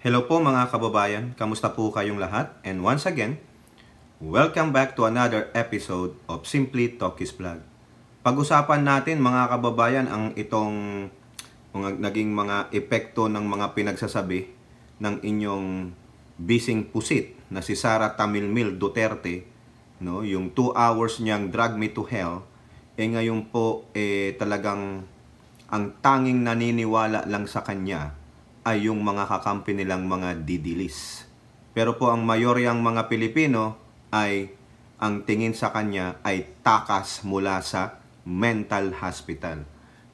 Hello po mga kababayan, kamusta po kayong lahat? And once again, welcome back to another episode of Simply Talkies Vlog. Pag-usapan natin mga kababayan ang itong naging mga epekto ng mga pinagsasabi ng inyong bising pusit na si Sara Tamilmil Duterte, no? Yung 2 hours niyang drag me to hell, ngayon po talagang ang tanging naniniwala lang sa kanya ay yung mga kakampi nilang mga didilis. Pero po ang mayoryang mga Pilipino ay ang tingin sa kanya ay takas mula sa mental hospital.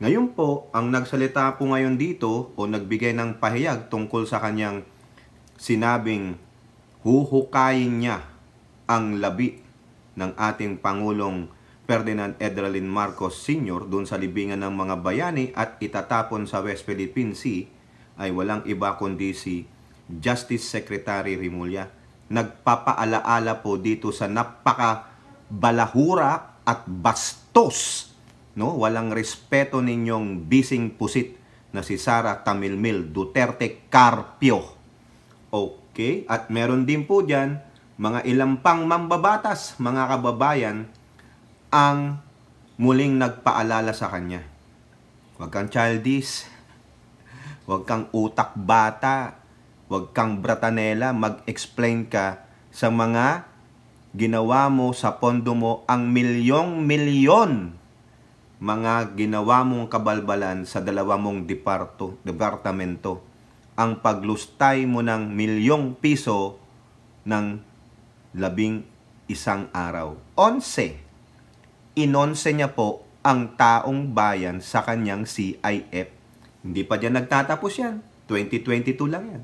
Ngayon po, ang nagsalita po ngayon dito o nagbigay ng pahayag tungkol sa kanyang sinabing huhukayin niya ang labi ng ating Pangulong Ferdinand Edralin Marcos Sr. doon sa libingan ng mga bayani at itatapon sa West Philippine Sea ay walang iba kundi si Justice Secretary Remulla. Nagpapaalaala po dito sa napaka-balahura at bastos, no? Walang respeto ninyong bising pusit na si Sara Tamilmil Duterte Carpio. Okay? At meron din po dyan mga ilang pang mambabatas, mga kababayan, ang muling nagpaalala sa kanya. Huwag kang childish. Huwag kang utak bata, huwag kang bratanela, mag-explain ka sa mga ginawa mo sa pondo mo, ang milyong-milyon mga ginawa mong kabalbalan sa dalawa mong departamento. Ang paglustay mo ng milyong piso ng 11 araw. 11. Inonse niya po ang taong bayan sa kanyang CIF. Hindi pa dyan nagtatapos yan. 2022 lang yan.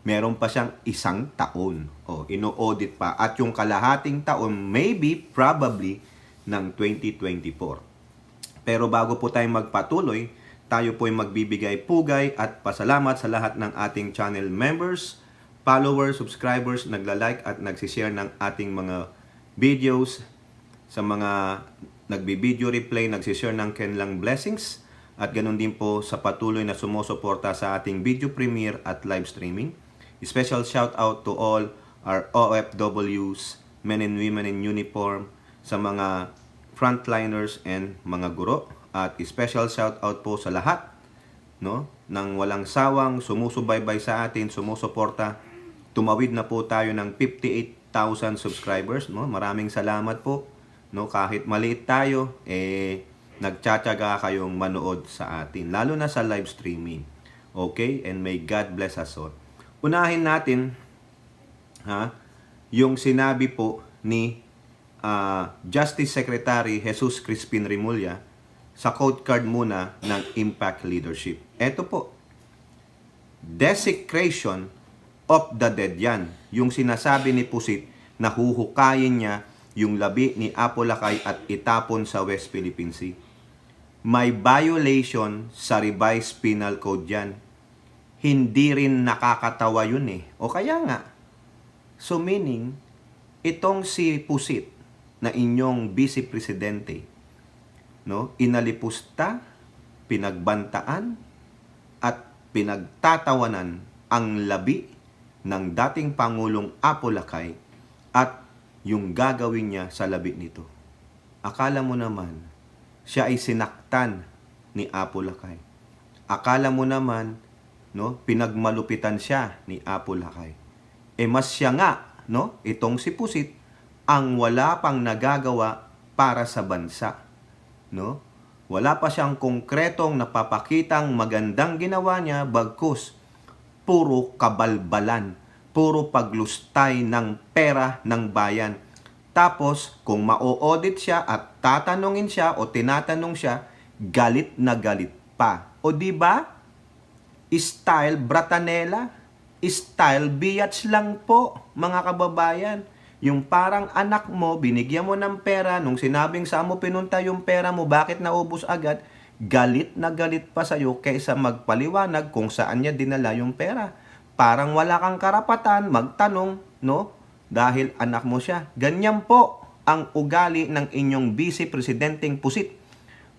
Meron pa siyang 1 taon. Ino-audit pa. At yung kalahating taon, maybe, probably, ng 2024. Pero bago po tayo magpatuloy, tayo po ay magbibigay pugay at pasalamat sa lahat ng ating channel members, followers, subscribers, nagla-like at nagsishare ng ating mga videos, sa mga nagbi-video replay, nagsishare ng kanilang blessings, at ganun din po sa patuloy na sumusuporta sa ating video premiere at live streaming. Special shout out to all our OFWs, men and women in uniform, sa mga frontliners and mga guro. At special shout out po sa lahat, no, ng walang sawang sumusubaybay sa atin, sumusuporta. Tumawid na po tayo ng 58,000 subscribers, no? Maraming salamat po, no? Kahit maliit tayo, nagtsatsaga kayong manood sa atin, lalo na sa live streaming. Okay? And may God bless us all. Unahin natin yung sinabi po ni Justice Secretary Jesus Crispin Remulla sa code card muna ng Impact Leadership. Ito po, desecration of the dead yan. Yung sinasabi ni Pusit na huhukayin niya yung labi ni Apo Lakay at itapon sa West Philippine Sea. May violation sa revised penal code yan. Hindi rin nakakatawa yun O kaya nga, so meaning, itong si Pusit na inyong vice presidente, no, inalipusta, pinagbantaan, at pinagtatawanan ang labi ng dating Pangulong Apo Lakay at yung gagawin niya sa labi nito. Akala mo naman, siya ay sinaktan ni Apo Lakay. Akala mo naman, no, pinagmalupitan siya ni Apo Lakay. Mas siya nga, no, itong si Pusit, ang wala pang nagagawa para sa bansa. No? Wala pa siyang konkretong napapakitang magandang ginawa niya, bagkus puro kabalbalan, puro paglustay ng pera ng bayan. Tapos, kung ma-audit siya at tatanungin siya o tinatanong siya, galit na galit pa. O di ba? Style bratanela, style biatch lang po, mga kababayan. Yung parang anak mo, binigyan mo ng pera, nung sinabing saan mo pinunta yung pera mo, bakit naubos agad? Galit na galit pa sa'yo kaysa magpaliwanag kung saan niya dinala yung pera. Parang wala kang karapatan magtanong, no? Dahil anak mo siya. Ganyan po ang ugali ng inyong vice presidenteng Pusit.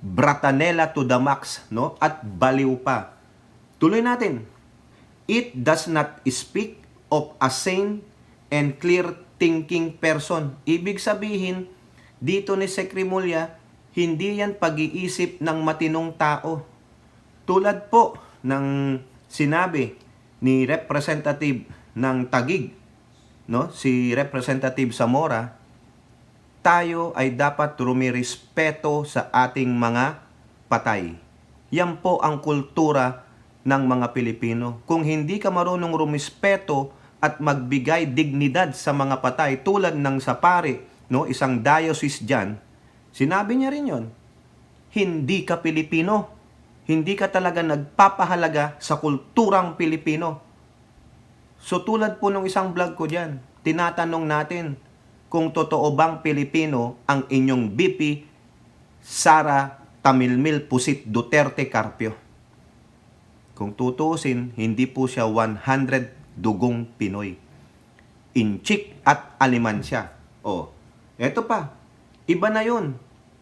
Bratanela to the max, no? At baliw pa. Tuloy natin. It does not speak of a sane and clear-thinking person. Ibig sabihin, dito ni Secremulla, hindi yan pag-iisip ng matinong tao. Tulad po ng sinabi ni Representative ng Taguig, no? Si Representative Zamora, tayo ay dapat rumirespeto sa ating mga patay. Yan po ang kultura ng mga Pilipino. Kung hindi ka marunong rumispeto at magbigay dignidad sa mga patay, tulad ng Sapare, no, isang diocese dyan, sinabi niya rin yon, hindi ka Pilipino. Hindi ka talaga nagpapahalaga sa kulturang Pilipino. So tulad po ng isang vlog ko dyan, tinatanong natin kung totoo bang Pilipino ang inyong BP Sara Tamilmil Pusit Duterte Carpio. Kung tutuusin, hindi po siya 100 dugong Pinoy. Inchik at alimansya. O, eto pa, iba na yun.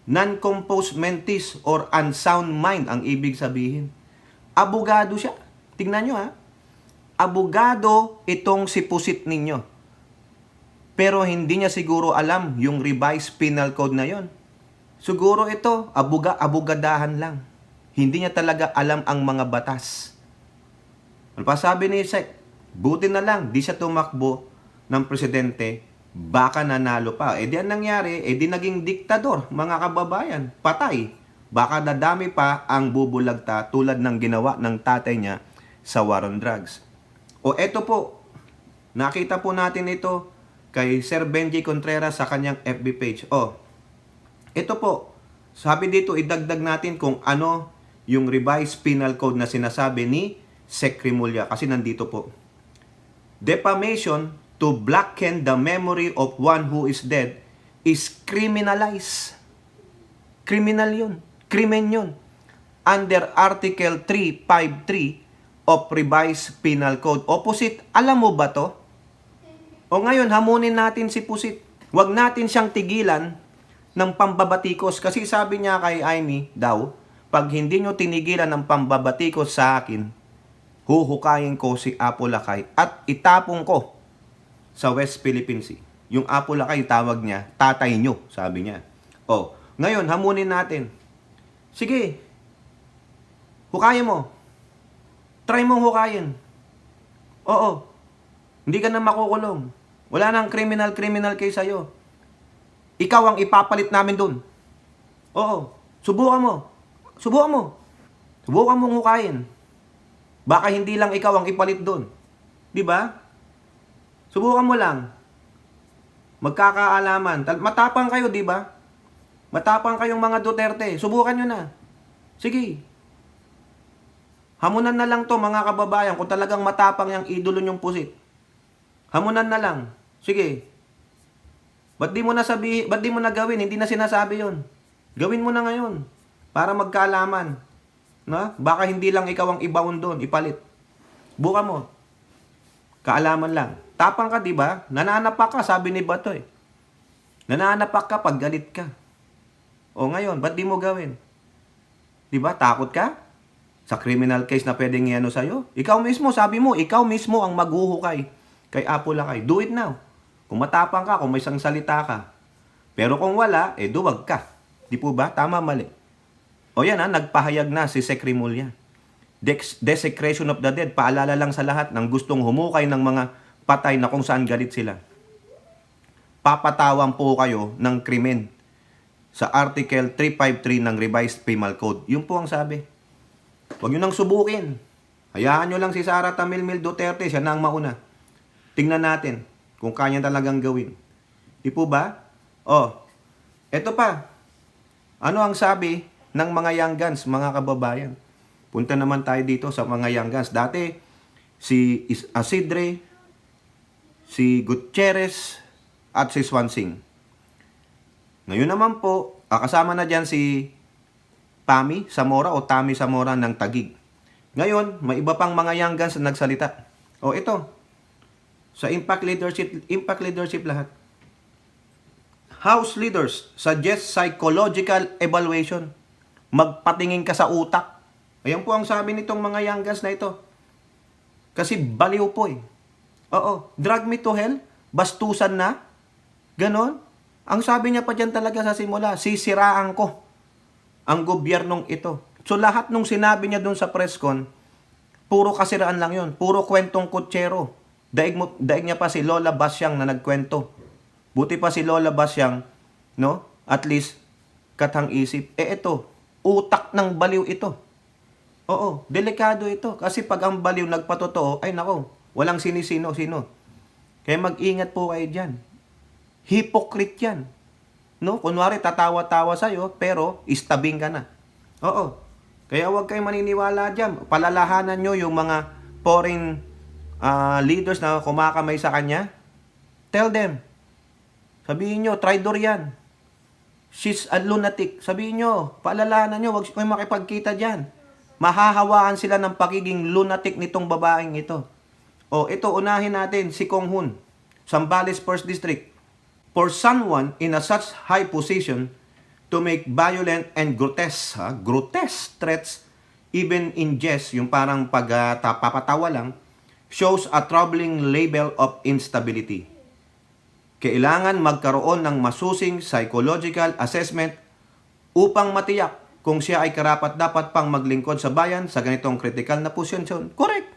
Non-composed mentis or unsound mind ang ibig sabihin. Abogado siya. Tingnan nyo ha. Abogado itong si Pusit ninyo. Pero hindi niya siguro alam yung revised penal code na yon. Siguro ito, abogadahan lang. Hindi niya talaga alam ang mga batas. Ano pa sabi ni Sec? Buti na lang, di siya tumakbo ng presidente, baka nanalo pa. Di ang nangyari, di naging diktador, mga kababayan, patay. Baka dadami pa ang bubulagta tulad ng ginawa ng tatay niya sa war on drugs. O eto po, nakita po natin ito kay Sir Benji Contreras sa kanyang FB page. O, ito po, sabi dito, idagdag natin kung ano yung revised penal code na sinasabi ni Secremulla. Kasi nandito po. Defamation to blacken the memory of one who is dead is criminalized. Criminal yun. Krimen yun. Under Article 353 of Revised Penal Code. Opposite, alam mo ba to? O ngayon, hamunin natin si Pusit. Huwag natin siyang tigilan ng pambabatikos. Kasi sabi niya kay Amy daw, pag hindi nyo tinigilan ng pambabatikos sa akin, huhukayin ko si Apo Lakay at itapong ko sa West Philippine Sea. Yung Apo Lakay, tawag niya, tatay nyo, sabi niya. O, ngayon, hamunin natin. Sige, hukayin mo. Try mong hukayin. Oo, hindi ka na makukulong. Wala nang criminal case sa'yo. Ikaw ang ipapalit namin dun. Oo, subukan mo. Subukan mo. Subukan mong hukayin. Baka hindi lang ikaw ang ipalit dun. Di ba? Subukan mo lang. Magkakaalaman. Matapang kayo, di ba? Matapang kayong mga Duterte. Subukan nyo na. Sige. Hamunan na lang to mga kababayan kung talagang matapang yung idolo nyong Pusit. Hamunan na lang. Sige. Ba't di mo na gawin? Hindi na sinasabi yon. Gawin mo na ngayon. Para magkaalaman. Na? Baka hindi lang ikaw ang ibaon doon, ipalit. Buka mo. Kaalaman lang. Tapang ka, di ba? Nananapak ka, sabi ni Bato eh. Nananapak ka pag galit ka. O ngayon, ba't di mo gawin? Di ba? Takot ka? Sa criminal case na pwedeng iano sa'yo? Ikaw mismo, sabi mo, ikaw mismo ang maghuhukay kay Apo Lakay. Do it now. Kung matapang ka, kung may isang salita ka. Pero kung wala, duwag ka. Di po ba? Tama, mali. O yan nagpahayag na si Secremulla. Desecration of the dead. Paalala lang sa lahat ng gustong humukay ng mga patay na kung saan galit sila. Papatawan po kayo ng krimen sa Article 353 ng Revised Penal Code. Yun po ang sabi. Huwag nyo nang subukin. Hayaan nyo lang si Sara Tamilmil Duterte. Siya na ang mauna. Tingnan natin kung kanya talagang gawin. Di po ba? Eto pa. Ano ang sabi ng mga young guns, mga kababayan? Punta naman tayo dito sa mga young guns. Dati, si Isidre, si Gutierrez, at si Swansing. Ngayon naman po, kasama na dyan si Pami Zamora o Tami Zamora ng Taguig. Ngayon, may iba pang mga young guns na nagsalita. Ito. Sa impact leadership lahat. House leaders suggest psychological evaluation. Magpatingin ka sa utak. Ayan po ang sabi nitong mga young guns na ito. Kasi baliw po eh. Oo, drag me to hell, bastusan na, ganon. Ang sabi niya pa dyan talaga sa simula, sisiraan ko ang gobyernong ito. So lahat nung sinabi niya doon sa press con, puro kasiraan lang yun, puro kwentong kutsero. Daig niya pa si Lola Basyang na nagkwento. Buti pa si Lola Basyang, no? At least, katang isip. Ito, utak ng baliw ito. Oo, delikado ito. Kasi pag ang baliw nagpatotoo, ay nako, walang sinisino-sino. Kaya mag-ingat po kayo dyan. Hypocrite yan. No? Kunwari, tatawa-tawa sa'yo, pero istabing ka na. Oo. Kaya huwag kayong maniniwala dyan. Palalahanan nyo yung mga foreign leaders na kumakamay sa kanya. Tell them. Sabihin nyo, traidor yan. She's a lunatic. Sabihin nyo, paalalahanan nyo, huwag kayong makipagkita dyan. Mahahawaan sila ng pagiging lunatic nitong babaeng ito. O, ito, unahin natin, si Kong Hun, Zambales 1st District. For someone in a such high position to make violent and grotesque threats, even in jest, yung parang papatawa lang, shows a troubling label of instability. Kailangan magkaroon ng masusing psychological assessment upang matiyak kung siya ay karapat-dapat pang maglingkod sa bayan sa ganitong critical na posisyon. Correct.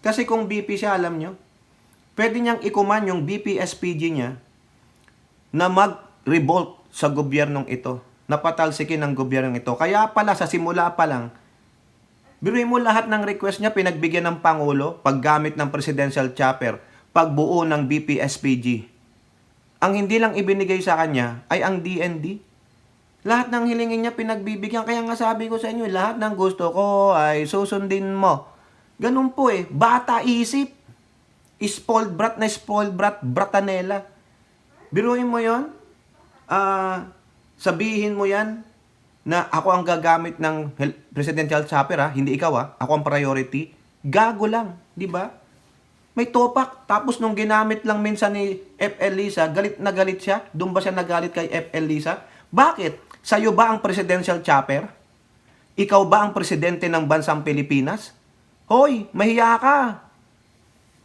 Kasi kung BP siya, alam nyo, pwede niyang ikuman yung BP-SPG niya na mag-revolt sa gobyernong ito, napatalsikin ng gobyernong ito. Kaya pala, sa simula pa lang, biruin mo lahat ng request niya, pinagbigyan ng Pangulo, paggamit ng presidential chopper, pagbuo ng BP-SPG. Ang hindi lang ibinigay sa kanya ay ang DND. Lahat ng hilingin niya pinagbibigyan. Kaya nga sabi ko sa inyo, lahat ng gusto ko ay susundin mo. Ganun po eh. Bata isip. Spoiled brat na spoiled brat, bratanela. Biruin mo yon. Sabihin mo yan na ako ang gagamit ng presidential chopper, hindi ikaw, ako ang priority. Gago lang, di ba? May topak. Tapos nung ginamit lang minsan ni F.L. Lisa, galit na galit siya. Doon ba siya nagalit kay F.L. Lisa? Bakit? Sa'yo ba ang presidential chopper? Ikaw ba ang presidente ng bansang Pilipinas? Hoy, mahiya ka.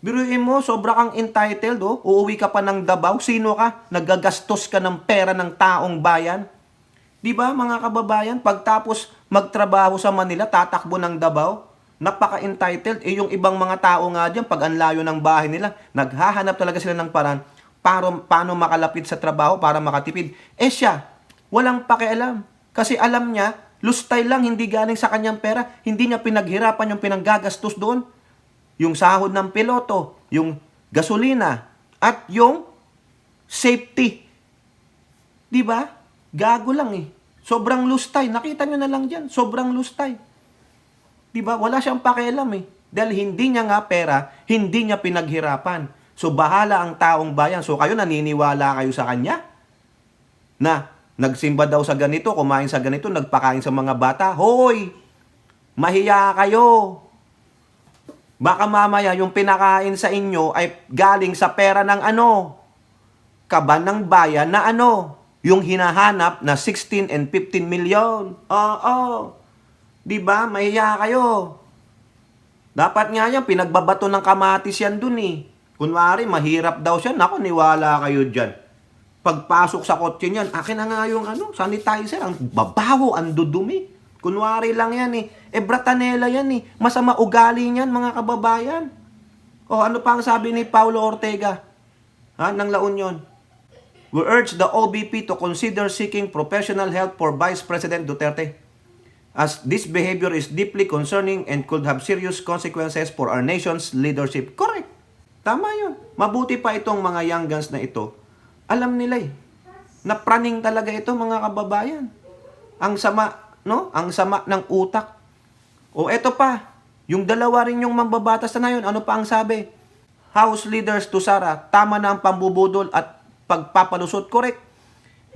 Biruin mo, sobra kang entitled, uuwi ka pa ng Davao. Sino ka? Nagagastos ka ng pera ng taong bayan. Di ba, mga kababayan, pagtapos magtrabaho sa Manila, tatakbo ng Davao? Napaka-entitled. Yung ibang mga tao nga dyan, pag ang layo ng bahay nila, naghahanap talaga sila ng paraan paano makalapit sa trabaho para makatipid. Siya, walang pakialam. Kasi alam niya, lustay lang, hindi galing sa kanyang pera. Hindi niya pinaghirapan yung pinanggagastos doon. Yung sahod ng piloto, yung gasolina, at yung safety. Di ba? Gago lang eh. Sobrang lustay. Nakita nyo na lang dyan. Sobrang lustay. Diba? Wala siyang pakialam eh. Dahil hindi niya nga pera, hindi niya pinaghirapan. So, bahala ang taong bayan. So, kayo naniniwala kayo sa kanya? Na, nagsimba daw sa ganito, kumain sa ganito, nagpakain sa mga bata. Hoy! Mahiya kayo! Baka mamaya yung pinakain sa inyo ay galing sa pera ng kaban ng bayan na yung hinahanap na 16 and 15 million. Oo. Diba? Mahiya kayo. Dapat nga yan, pinagbabato ng kamatis yan dun eh. Kunwari, mahirap daw siya. Naku, niwala kayo dyan. Pagpasok sa kotse niyan, akin na nga yung sanitizer. Ang babaho, ang dudumi. Kunwari lang yan eh. Bratanela yan eh. Masama ugali niyan, mga kababayan. Ano pa ang sabi ni Paulo Ortega? Ng La Union? We urge the OBP to consider seeking professional help for Vice President Duterte, as this behavior is deeply concerning and could have serious consequences for our nation's leadership. Correct. Tama yun. Mabuti pa itong mga young guns na ito. Alam nila eh. Napraning talaga ito, mga kababayan. Ang sama, no? Ang sama ng utak. Eto pa. Yung dalawa rin yung mambabatas na yun. Ano pa ang sabi? House leaders to Sara, tama na ang pambubudol at pagpapalusot. Correct.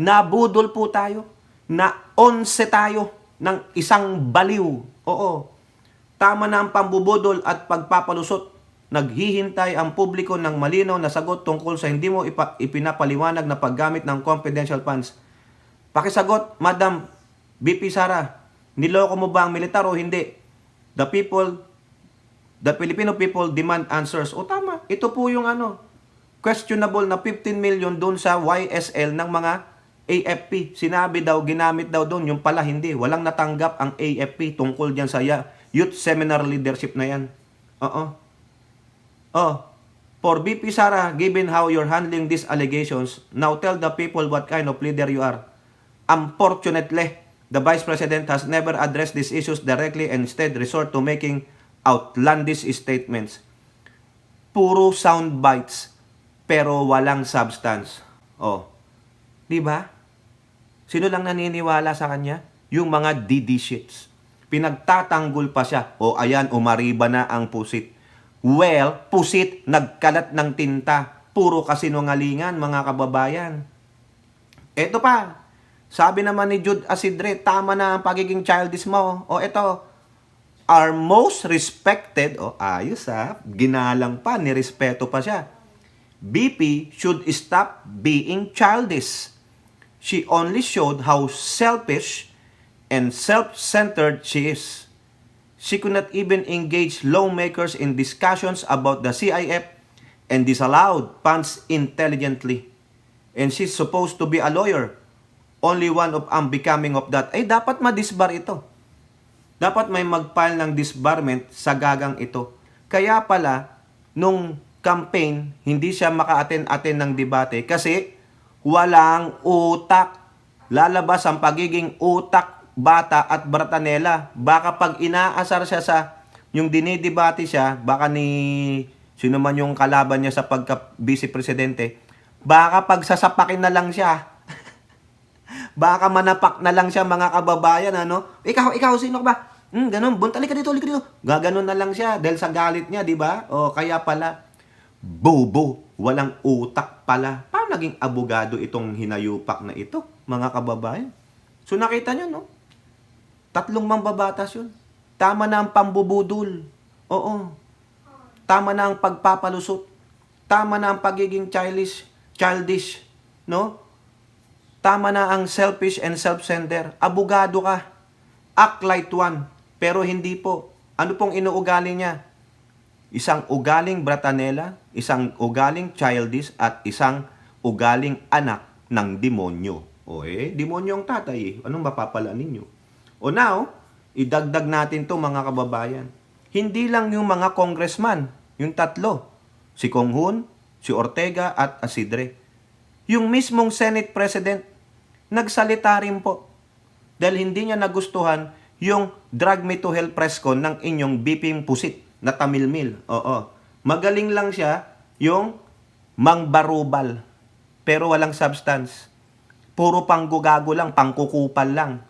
Nabudol po tayo. Na-11 tayo ng isang baliw. Tama na ang pambubudol at pagpapalusot. Naghihintay ang publiko ng malinaw na sagot tungkol sa hindi mo ipinapaliwanag na paggamit ng confidential funds. Pakisagot, Madam BP Sara, niloko mo ba ang militar o hindi? The people The Filipino people demand answers. O tama, ito po yung questionable na 15 million doon sa YSL ng mga AFP. Sinabi daw, ginamit daw doon, yung pala hindi. Walang natanggap ang AFP tungkol dyan sa youth seminar leadership na yan. Oo. Oh, for VP Sara, given how you're handling these allegations, now tell the people what kind of leader you are. Unfortunately, the Vice President has never addressed these issues directly and instead resort to making outlandish statements. Puro sound bites, pero walang substance. Oh, di ba? Sino lang naniniwala sa kanya? Yung mga DD shits. Pinagtatanggol pa siya. O ayan, umariba na ang pusit. Well, pusit, nagkalat ng tinta. Puro kasinungalingan, mga kababayan. Eto pa, sabi naman ni Jude Asidre, tama na ang pagiging childish mo. O eto, our most respected, ayos ginalang pa, nirespeto pa siya. BP should stop being childish. She only showed how selfish and self-centered she is. She could not even engage lawmakers in discussions about the CIF and disallowed funds intelligently. And she's supposed to be a lawyer. Only one of unbecoming of that. Ay, dapat ma-disbar ito. Dapat may mag-file ng disbarment sa gagang ito. Kaya pala, nung campaign, hindi siya maka-attend ng debate kasi walang utak. Lalabas ang pagiging utak bata at Bratanela. Baka pag inaasar siya sa yung dinidebate siya, baka ni sino man yung kalaban niya sa pagka-vice presidente, baka pag sasapakin na lang siya. Baka manapak na lang siya, mga kababayan, Ikaw, sino ka ba? Ganun, buntali ka dito. Gaganon na lang siya dahil sa galit niya, di ba? O, kaya pala, bobo, walang utak pala. Paano naging abogado itong hinayupak na ito, mga kababayan? So, nakita niyo, 3 mambabatas yun. Tama na ang pambubudol. Oo. Tama na ang pagpapalusot. Tama na ang pagiging childish, no? Tama na ang selfish and self-centered. Abogado ka. Act like one. Pero hindi po. Ano pong inuugali niya? Isang ugaling Bratanela, isang ugaling childish, at isang ugaling anak ng demonyo. Demonyo ang tatay. Anong mapapala ninyo? O now, idagdag natin to, mga kababayan. Hindi lang yung mga congressman, yung 3. Si Conghun, si Ortega, at Asidre. Yung mismong Senate President, nagsalita rin po. Dahil hindi niya nagustuhan yung drag me to hell press con ng inyong BP Pusit na tamilmil. Oo. Magaling lang siya yung mangbarubal. Pero walang substance. Puro panggugago lang, pangkukupal lang.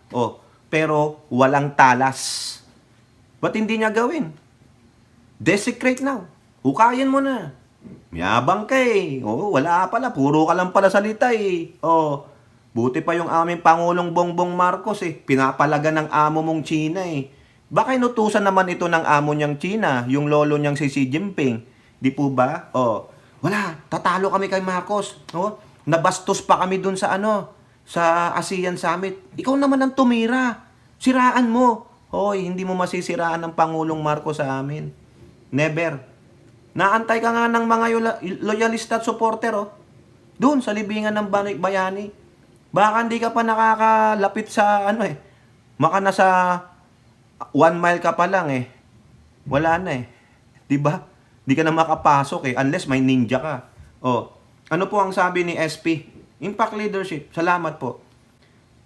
Pero walang talas. Ba't hindi niya gawin? Desecrate now. Hukayin mo na. Mayabang ka wala pala. Puro ka lang pala salita buti pa yung aming Pangulong Bongbong Marcos Pinapalaga ng amo mong China Baka inutusan naman ito ng amo niyang China, yung lolo niyang si Xi Jinping. Di po ba? Wala. Tatalo kami kay Marcos. Nabastos pa kami dun sa sa ASEAN Summit. Ikaw naman ang tumira. Siraan mo. Hindi mo masisiraan ng Pangulong Marcos sa amin. Never. Naantay ka nga ng mga loyalista at supporter, doon sa libingan ng Bayani. Baka hindi ka pa nakakalapit sa Maka nasa 1 mile ka pa lang Wala na Di ba? Di ka na makapasok unless may ninja ka. Ano po ang sabi ni SP? Impact leadership. Salamat po.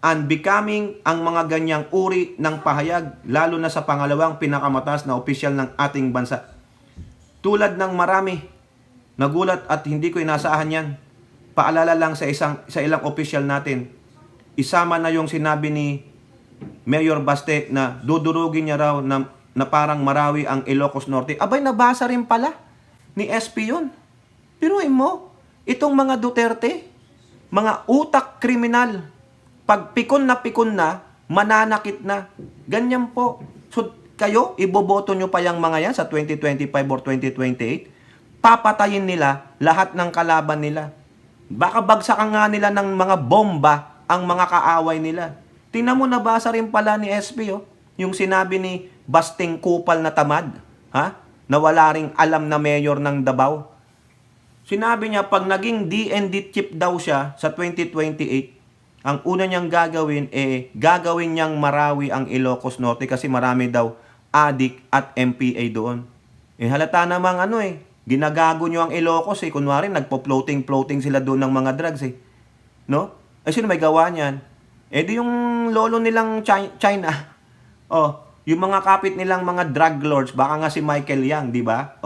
Unbecoming ang mga ganyang uri ng pahayag, lalo na sa pangalawang pinakamataas na opisyal ng ating bansa. Tulad ng marami, nagulat at hindi ko inaasahan yan. Paalala lang sa ilang opisyal natin. Isama na yung sinabi ni Mayor Baste na dudurugin niya raw na parang Marawi ang Ilocos Norte. Abay, nabasa rin pala ni SP yun. Piruin mo, itong mga Duterte, mga utak kriminal, pag pikon na, mananakit na. Ganyan po. So, kayo, iboboto nyo pa yung mga yan sa 2025 or 2028, papatayin nila lahat ng kalaban nila. Baka bagsakan nga nila ng mga bomba ang mga kaaway nila. Tingnan mo, nabasa rin pala ni SP, yung sinabi ni Basting Kupal na tamad. na wala ring alam na mayor ng Davao. Sinabi niya, pag naging DND chief daw siya sa 2028, ang una niyang gagawin, gagawin niyang Marawi ang Ilocos Norte kasi marami daw adik at MPA doon. Halata namang ginagago niyo ang Ilocos Kunwari, nagpo-floating sila doon ng mga drugs No? Sino may gawa niyan? Di yung lolo nilang China. Yung mga kapit nilang mga drug lords, baka nga si Michael Yang, di ba?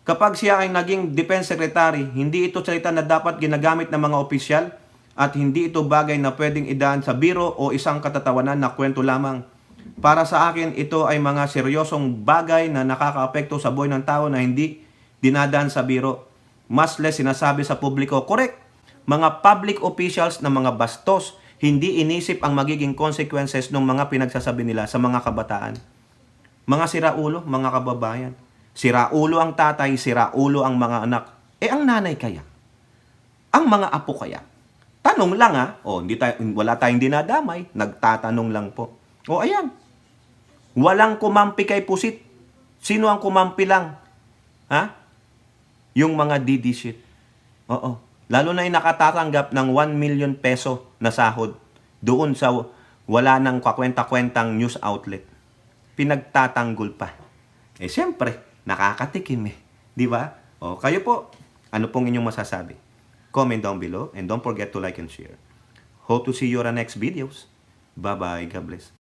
Kapag siya ay naging defense secretary, hindi ito salita na dapat ginagamit ng mga opisyal at hindi ito bagay na pwedeng idaan sa biro o isang katatawanan na kwento lamang. Para sa akin, ito ay mga seryosong bagay na nakakaapekto sa buhay ng tao na hindi dinadaan sa biro. Mas less sinasabi sa publiko. Correct. Mga public officials na mga bastos, hindi inisip ang magiging consequences ng mga pinagsasabi nila sa mga kabataan. Mga siraulo, mga kababayan. Siraulo ang tatay, siraulo ang mga anak. Ang nanay kaya? Ang mga apo kaya? Tanong lang wala tayong dinadamay. Nagtatanong lang po. Ayan. Walang kumampi kay Pusit. Sino ang kumampi lang? Yung mga DD shit. Lalo na yung nakatatanggap ng 1 million peso na sahod doon sa wala nang kakwenta-kwentang news outlet. Pinagtatanggol pa. Siyempre, nakakatikim Di ba? Kayo po, ano pong inyong masasabi? Comment down below and don't forget to like and share. Hope to see you on our next videos. Bye-bye. God bless.